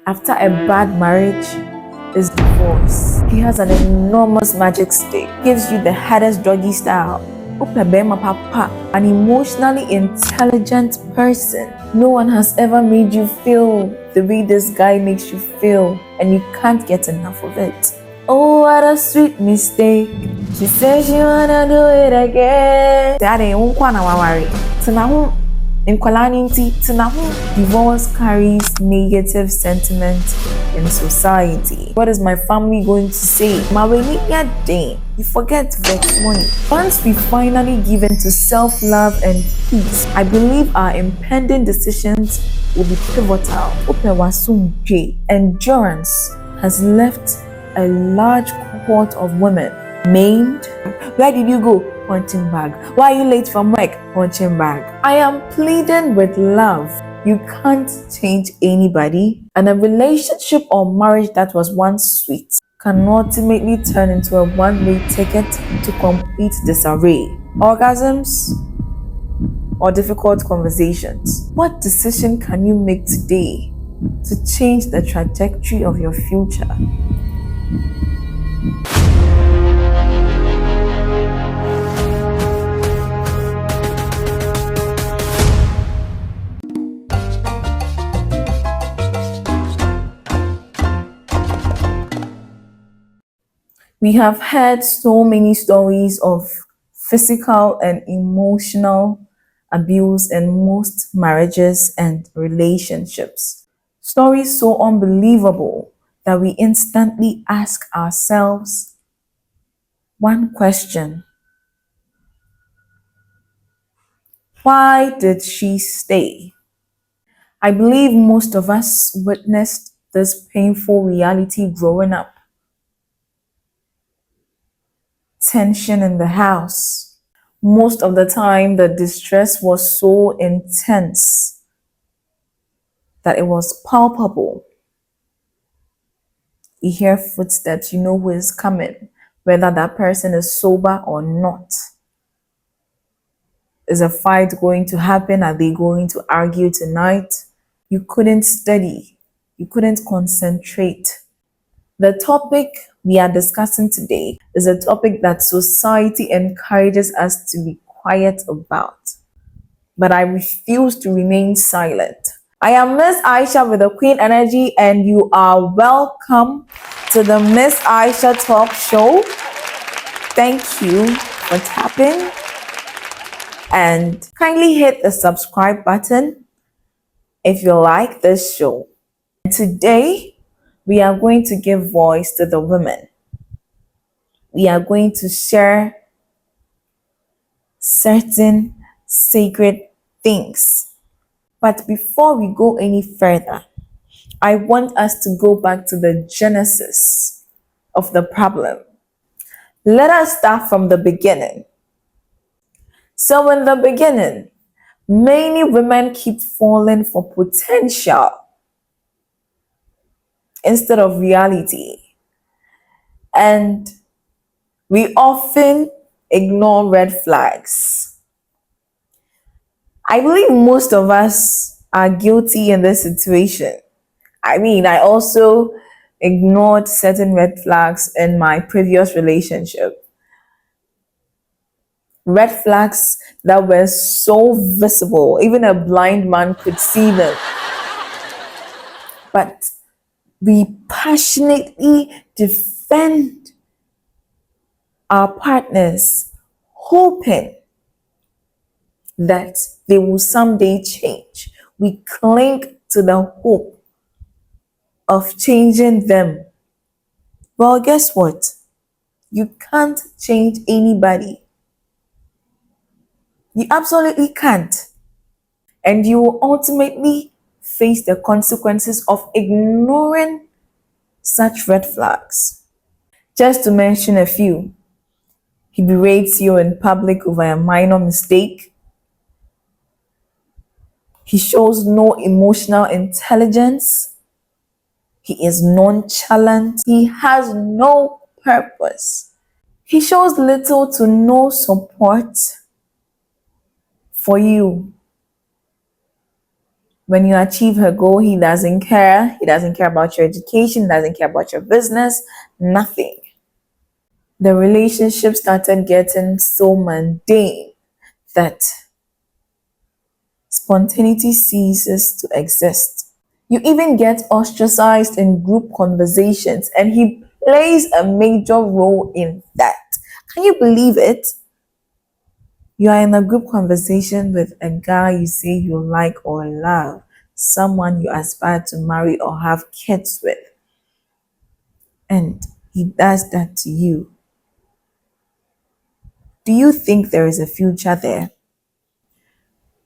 After a bad marriage is divorce. He has an enormous magic stick, gives you the hardest doggy style. Papa, an emotionally intelligent person. No one has ever made you feel the way this guy makes you feel, and you can't get enough of it. Oh, what a sweet mistake. She says she wanna do it again. That ain't one worry. Divorce carries negative sentiment in society. What is my family going to say? You forget vex money. Once we finally give in to self-love and peace, I believe our impending decisions will be pivotal. Endurance has left a large cohort of women maimed. Where did you go? Punching bag. Why are you late from work? Punching bag. I am pleading with love. You can't change anybody, and a relationship or marriage that was once sweet can ultimately turn into a one-way ticket to complete disarray. Orgasms or difficult conversations. What decision can you make today to change the trajectory of your future? We have heard so many stories of physical and emotional abuse in most marriages and relationships. Stories so unbelievable that we instantly ask ourselves one question: why did she stay? I believe most of us witnessed this painful reality growing up. Tension in the house. Most of the time, the distress was so intense that it was palpable. You hear footsteps, you know who is coming, whether that person is sober or not. Is a fight going to happen? Are they going to argue tonight? You couldn't study, you couldn't concentrate. The topic we are discussing today is a topic that society encourages us to be quiet about, but I refuse to remain silent. I am Miss Aisha with the Queen Energy, and you are welcome to the Miss Aisha Talk Show. Thank you for tapping, and kindly hit the subscribe button if you like this show. And today, we are going to give voice to the women. We are going to share certain sacred things. But before we go any further, I want us to go back to the genesis of the problem. Let us start from the beginning. So, in the beginning, many women keep falling for potential instead of reality. And we often ignore red flags. I believe most of us are guilty in this situation. I also ignored certain red flags in my previous relationship. Red flags that were so visible, even a blind man could see them. But we passionately defend our partners, hoping that they will someday change. We cling to the hope of changing them. Well, guess what? You can't change anybody. You absolutely can't. And you will ultimately face the consequences of ignoring such red flags. Just to mention a few: he berates you in public over a minor mistake. He shows no emotional intelligence. He is nonchalant. He has no purpose. He shows little to no support for you. When you achieve her goal, he doesn't care. He doesn't care about your education, doesn't care about your business, nothing. The relationship started getting so mundane that spontaneity ceases to exist. You even get ostracized in group conversations, and he plays a major role in that. Can you believe it? You are in a group conversation with a guy you say you like or love, someone you aspire to marry or have kids with, and he does that to you. Do you think there is a future there?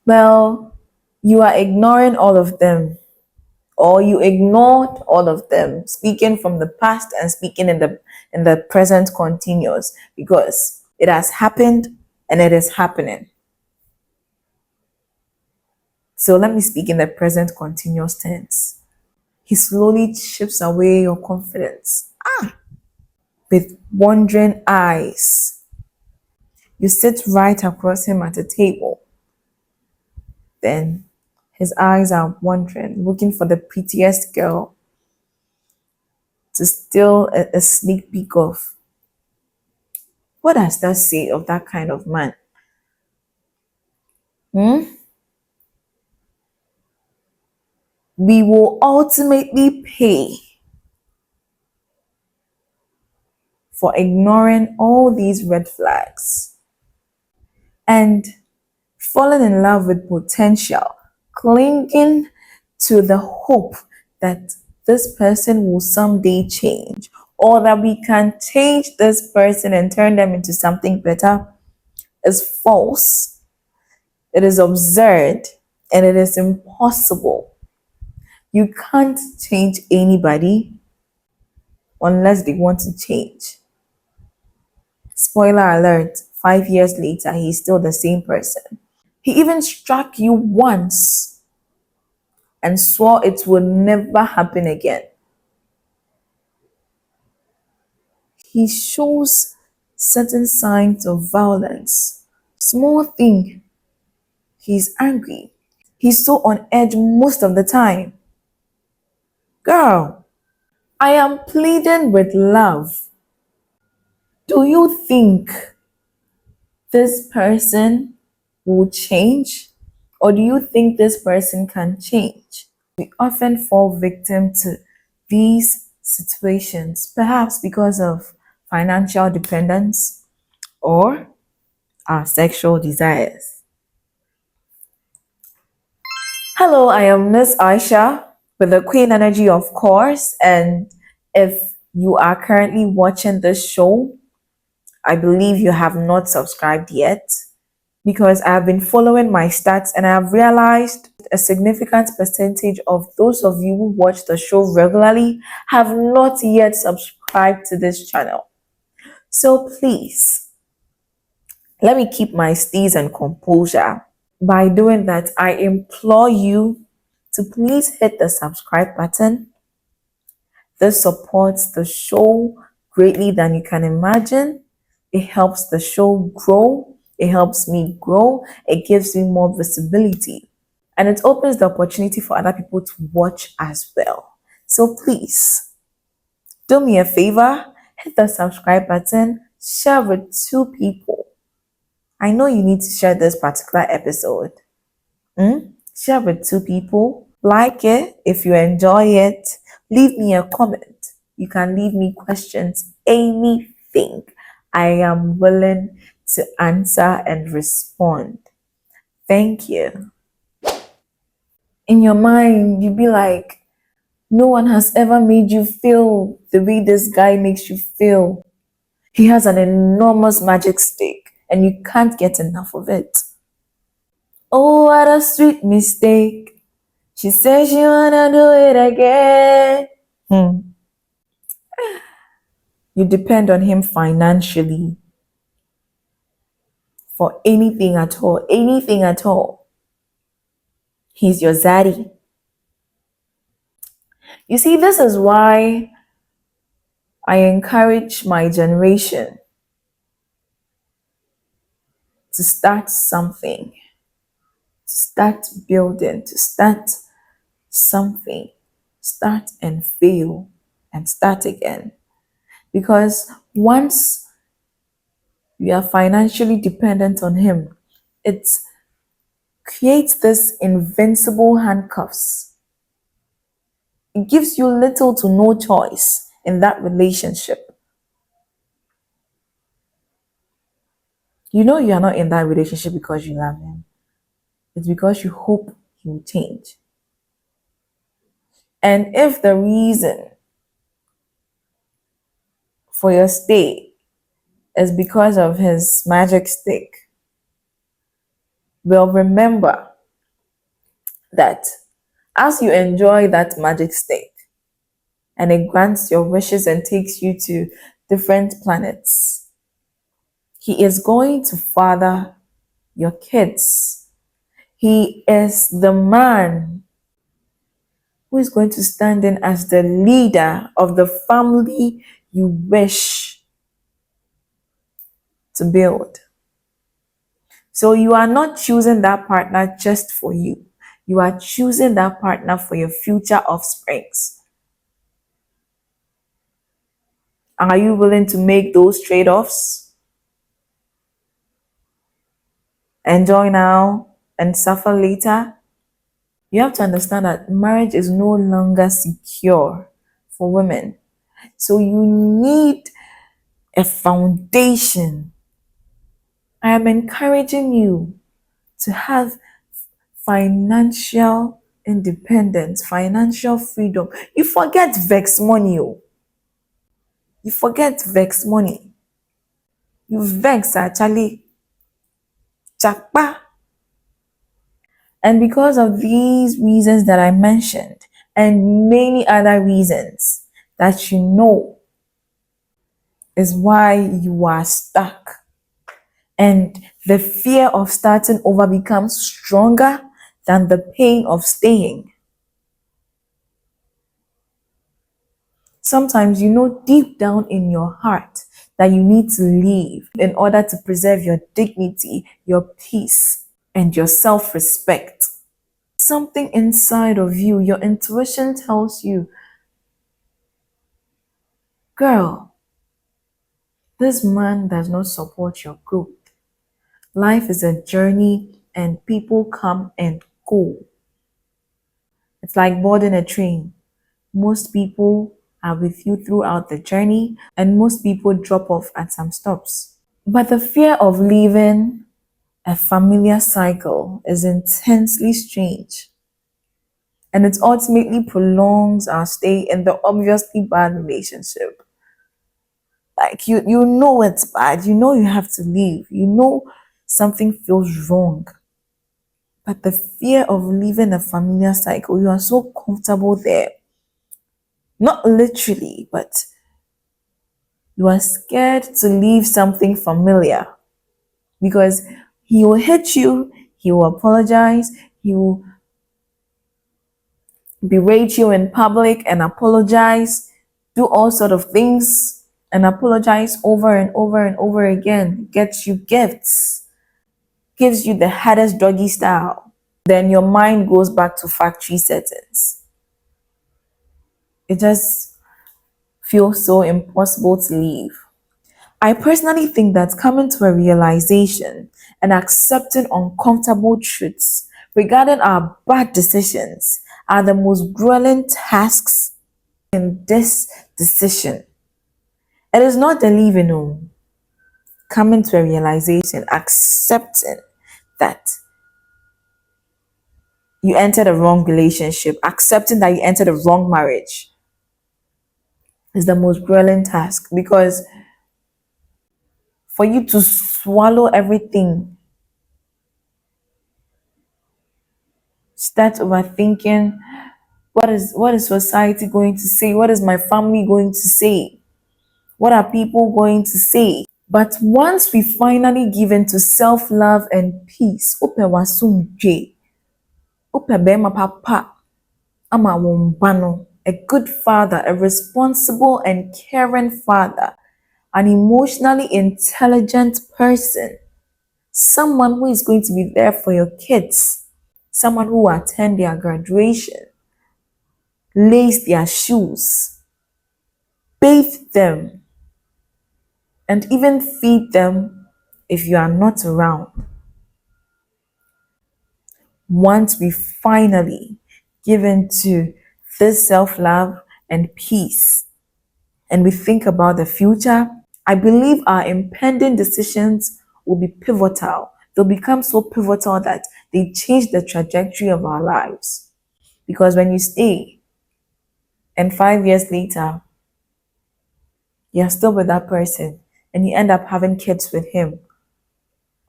Well, you are ignoring all of them, or you ignored all of them, speaking from the past and speaking in the present continuous, because it has happened and it is happening. So let me speak in the present continuous tense. He slowly chips away your confidence with wandering eyes. You sit right across him at a table. Then his eyes are wandering, looking for the prettiest girl to steal a sneak peek of. What does that say of that kind of man? We will ultimately pay for ignoring all these red flags and falling in love with potential, clinging to the hope that this person will someday change, or that we can change this person and turn them into something better, is false. It is absurd and it is impossible. You can't change anybody unless they want to change. Spoiler alert, 5 years later, he's still the same person. He even struck you once and swore it would never happen again. He shows certain signs of violence. Small thing, he's angry. He's so on edge most of the time. Girl, I am pleading with love. Do you think this person will change? Or do you think this person can change? We often fall victim to these situations, perhaps because of financial dependence or our sexual desires. Hello, I am Miss Aisha with the Queen Energy, of course. And if you are currently watching this show, I believe you have not subscribed yet, because I've been following my stats and I've realized a significant percentage of those of you who watch the show regularly have not yet subscribed to this channel. So please, let me keep my steez and composure. By doing that, I implore you to please hit the subscribe button. This supports the show greatly than you can imagine. It helps the show grow. It helps me grow. It gives me more visibility. And it opens the opportunity for other people to watch as well. So please, do me a favor, hit the subscribe button, share with 2 people. I know you need to share this particular episode. Share with 2 people. Like it if you enjoy it. Leave me a comment. You can leave me questions, anything. I am willing to answer and respond. Thank you. In your mind, you be like, no one has ever made you feel the way this guy makes you feel. He has an enormous magic stick and you can't get enough of it. Oh, what a sweet mistake. She says she wanna do it again. You depend on him financially for anything at all. Anything at all. He's your zaddy. You see, this is why I encourage my generation to start something, to start building, to start something, start and fail and start again. Because once you are financially dependent on him, it creates this invincible handcuffs. It gives you little to no choice in that relationship. You know you are not in that relationship because you love him. It's because you hope he will change. And if the reason for your stay is because of his magic stick, well, remember that as you enjoy that magic stick and it grants your wishes and takes you to different planets, he is going to father your kids. He is the man who is going to stand in as the leader of the family you wish to build. So you are not choosing that partner just for you. You are choosing that partner for your future offsprings. Are you willing to make those trade-offs? Enjoy now and suffer later? You have to understand that marriage is no longer secure for women. So you need a foundation. I am encouraging you to have financial independence, financial freedom. You forget vex money. Oh. You forget vex money. You vex actually chakpa. And because of these reasons that I mentioned, and many other reasons that you know, is why you are stuck. And the fear of starting over becomes stronger than the pain of staying. Sometimes you know deep down in your heart that you need to leave in order to preserve your dignity, your peace, and your self respect. Something inside of you, your intuition tells you, girl, this man does not support your growth. Life is a journey and people come and go. It's like boarding a train. Most people are with you throughout the journey, and most people drop off at some stops. But the fear of leaving a familiar cycle is intensely strange, and it ultimately prolongs our stay in the obviously bad relationship. Like you know it's bad, you know you have to leave, you know something feels wrong. But the fear of leaving a familiar cycle, you are so comfortable there. Not literally, but you are scared to leave something familiar because he will hit you, he will apologize, he will berate you in public and apologize, do all sort of things and apologize over and over and over again, gets you gifts, gives you the hardest doggy style. Then your mind goes back to factory settings. It just feels so impossible to leave. I personally think that coming to a realization and accepting uncomfortable truths regarding our bad decisions are the most grueling tasks in this decision. It is not the leaving home. Coming to a realization, accepting that you entered a wrong relationship, accepting that you entered a wrong marriage is the most grueling task because for you to swallow everything, start overthinking what is society going to say? What is my family going to say? What are people going to say? But once we finally give in to self-love and peace, ope wasumdwe, ope bema papa, ama wombano, a good father, a responsible and caring father, an emotionally intelligent person, someone who is going to be there for your kids, someone who will attend their graduation, lace their shoes, bathe them, and even feed them if you are not around. Once we finally give into this self love and peace, and we think about the future, I believe our impending decisions will be pivotal. They'll become so pivotal that they change the trajectory of our lives. Because when you stay and 5 years later, you're still with that person and you end up having kids with him,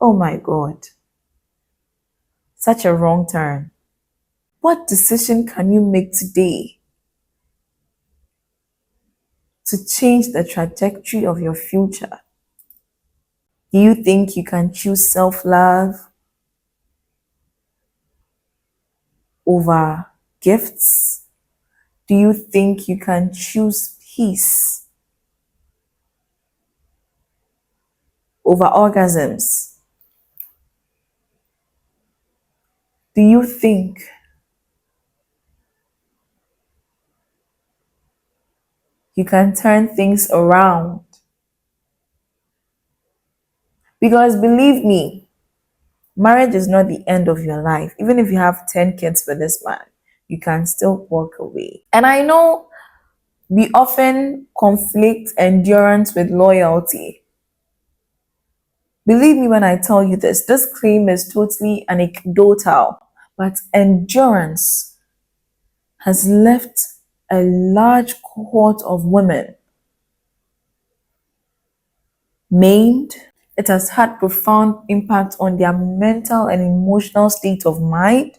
oh my God, such a wrong turn. What decision can you make today to change the trajectory of your future? Do you think you can choose self love over gifts? Do you think you can choose peace over orgasms? Do you think you can turn things around? Because believe me, marriage is not the end of your life. Even if you have 10 kids with this man, you can still walk away. And I know we often conflict endurance with loyalty. Believe me when I tell you this claim is totally anecdotal, but endurance has left a large cohort of women maimed. It has had profound impact on their mental and emotional state of mind.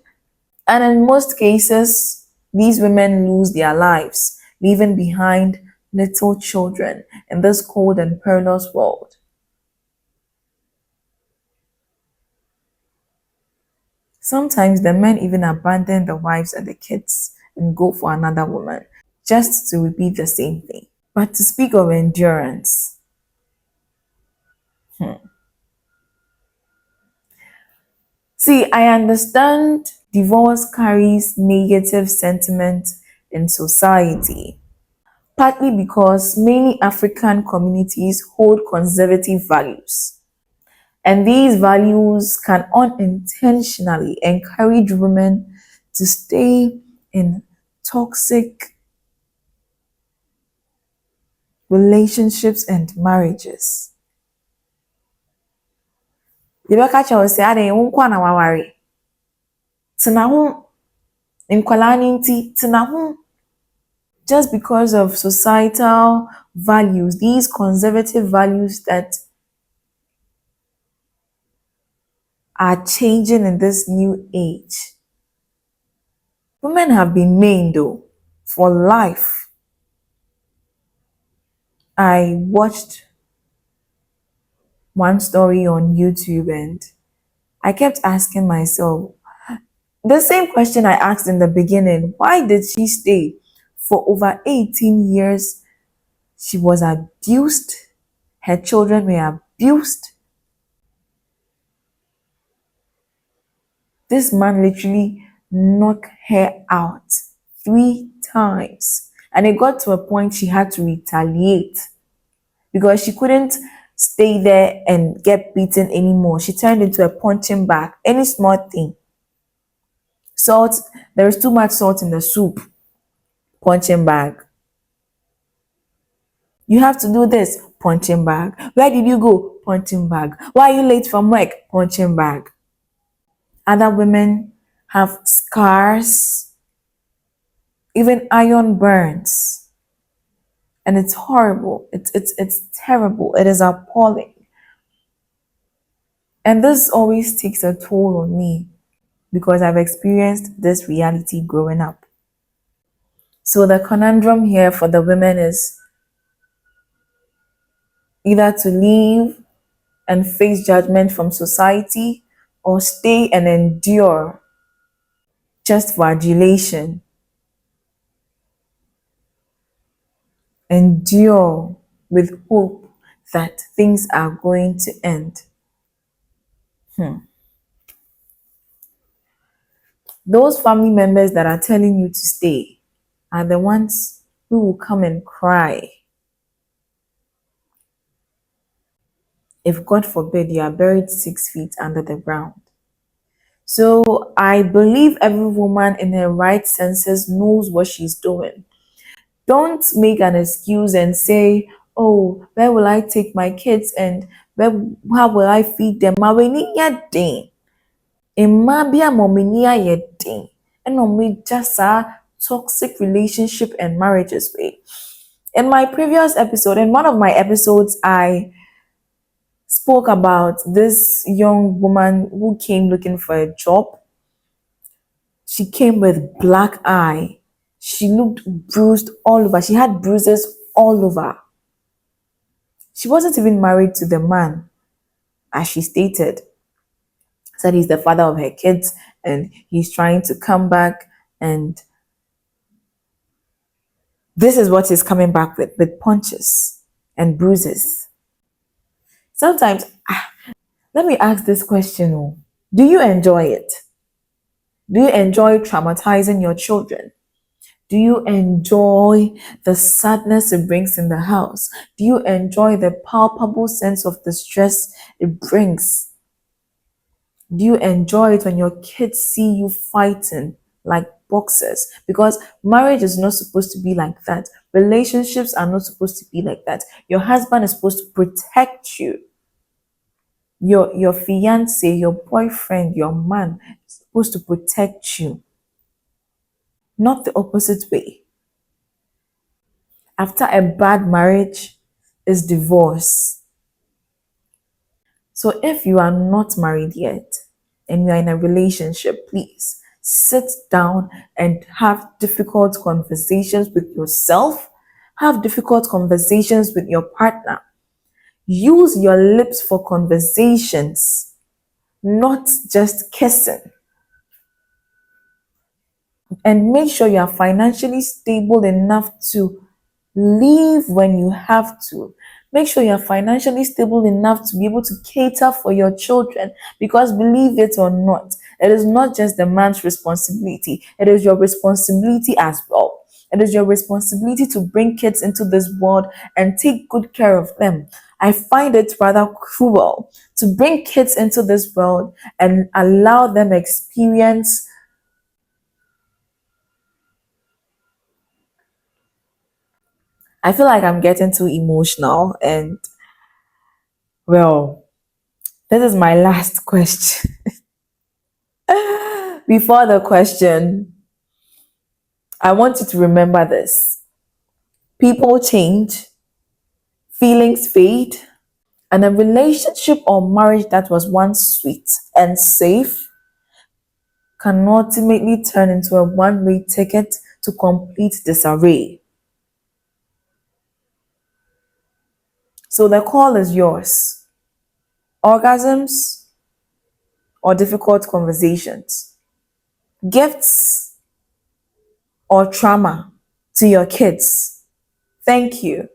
And in most cases, these women lose their lives, leaving behind little children in this cold and perilous world. Sometimes the men even abandon the wives and the kids and go for another woman just to repeat the same thing. But to speak of endurance, see, I understand divorce carries negative sentiment in society, partly because many African communities hold conservative values. And these values can unintentionally encourage women to stay in toxic relationships and marriages. Yɛbɛka kyerɛ wo sɛ adɛn wo nkwa na waware. Tena ho, nkwalaa no nti, tena ho. Just because of societal values, these conservative values that are changing in this new age. Women have been made though for life. I watched one story on YouTube and I kept asking myself the same question I asked in the beginning. Why did she stay? For over 18 years, she was abused. Her children were abused. This man literally knocked her out 3 times. And it got to a point she had to retaliate because she couldn't stay there and get beaten anymore. She turned into a punching bag. Any small thing. Salt, there is too much salt in the soup. Punching bag. You have to do this. Punching bag. Where did you go? Punching bag. Why are you late from work? Punching bag. Other women have scars, even iron burns. And it's horrible. It's terrible. It is appalling. And this always takes a toll on me because I've experienced this reality growing up. So the conundrum here for the women is either to leave and face judgment from society or stay and endure just for adulation. Endure with hope that things are going to end. Those family members that are telling you to stay, are the ones who will come and cry if, God forbid, you are buried 6 feet under the ground. So I believe every woman in her right senses knows what she's doing. Don't make an excuse and say, oh, where will I take my kids and how will I feed them? Maweni ya den. Mmaa bi a ma wɔn ani ayɛ den ɛna wɔagya saa toxic relationship and marriages way. In my previous episode, in one of my episodes, I spoke about this young woman who came looking for a job. She came with black eye. She looked bruised all over. She had bruises all over. She wasn't even married to the man, as she stated. Said he's the father of her kids and he's trying to come back, and this is what he's coming back with punches and bruises. Sometimes, let me ask this question: do you enjoy it? Do you enjoy traumatizing your children? Do you enjoy the sadness it brings in the house? Do you enjoy the palpable sense of distress it brings? Do you enjoy it when your kids see you fighting like boxers? Because marriage is not supposed to be like that. Relationships are not supposed to be like that. Your husband is supposed to protect you. Your fiance, your boyfriend, your man is supposed to protect you, not the opposite way. After a bad marriage is divorce. So if you are not married yet and you are in a relationship, please sit down and have difficult conversations with yourself. Have difficult conversations with your partner. Use your lips for conversations, not just kissing. And make sure you are financially stable enough to leave when you have to. Make sure you're financially stable enough to be able to cater for your children, because believe it or not, it is not just the man's responsibility, it is your responsibility as well. It is your responsibility to bring kids into this world and take good care of them. I find it rather cruel to bring kids into this world and allow them experience I feel like I'm getting too emotional, and well, this is my last question. Before the question, I want you to remember this. People change, feelings fade, and a relationship or marriage that was once sweet and safe can ultimately turn into a one-way ticket to complete disarray. So the call is yours. Orgasms or difficult conversations? Gifts or trauma to your kids? Thank you.